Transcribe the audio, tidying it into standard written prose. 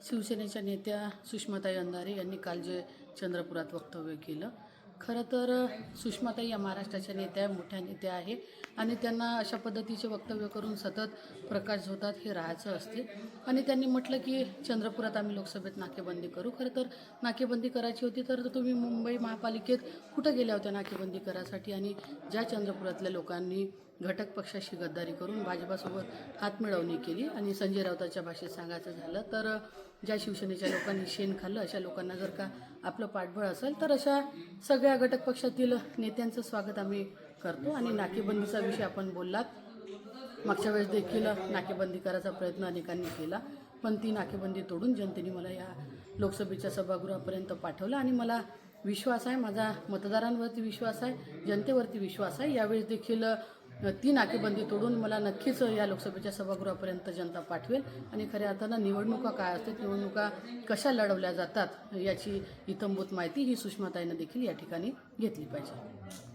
शिवसेनेच्या नेत्या सुषमाताई अंधारे यांनी काल जे चंद्रपुरात वक्तव्य केलं, खरं तर सुषमाताई या महाराष्ट्राच्या नेत्या मोठ्या नेत्या आहे आणि त्यांना अशा पद्धतीचे वक्तव्य करून सतत प्रकाश झोतात हे राहायचं असते. आणि त्यांनी म्हटलं की चंद्रपुरात आम्ही लोकसभेत नाकेबंदी करू. खरं तर नाकेबंदी करायची होती तर तुम्ही मुंबई महापालिकेत कुठं गेल्या होत्या नाकेबंदी करायसाठी? आणि ज्या चंद्रपुरातल्या लोकांनी घटक पक्षाशी गद्दारी करून भाजपासोबत हातमिळवणी केली आणि संजय राऊतांच्या भाषेत सांगायचं झालं तर ज्या शिवसेनेच्या लोकांनी शेण खाल्लं अशा लोकांना जर का आपलं पाठबळ असेल तर अशा सगळ्या घटक पक्षातील नेत्यांचं स्वागत आम्ही करतो. आणि नाकेबंदीचा विषय आपण बोललात, मागच्या वेळेस देखील नाकेबंदी करायचा प्रयत्न अनेकांनी केला, पण ती नाकेबंदी तोडून जनतेने मला या लोकसभेच्या सभागृहापर्यंत पाठवलं आणि मला विश्वास आहे, माझा मतदारांवरती विश्वास आहे, जनतेवरती विश्वास आहे. यावेळेस देखील ती नाकेबंदी तोडून मला नक्कीच या लोकसभेच्या सभागृहापर्यंत जनता पाठवेल. आणि खऱ्या अर्थानं निवडणुका काय असतात, निवडणुका कशा लढवल्या जातात याची इत्थंभूत माहिती ही सुषमाताईंनी देखील या ठिकाणी घेतली पाहिजे.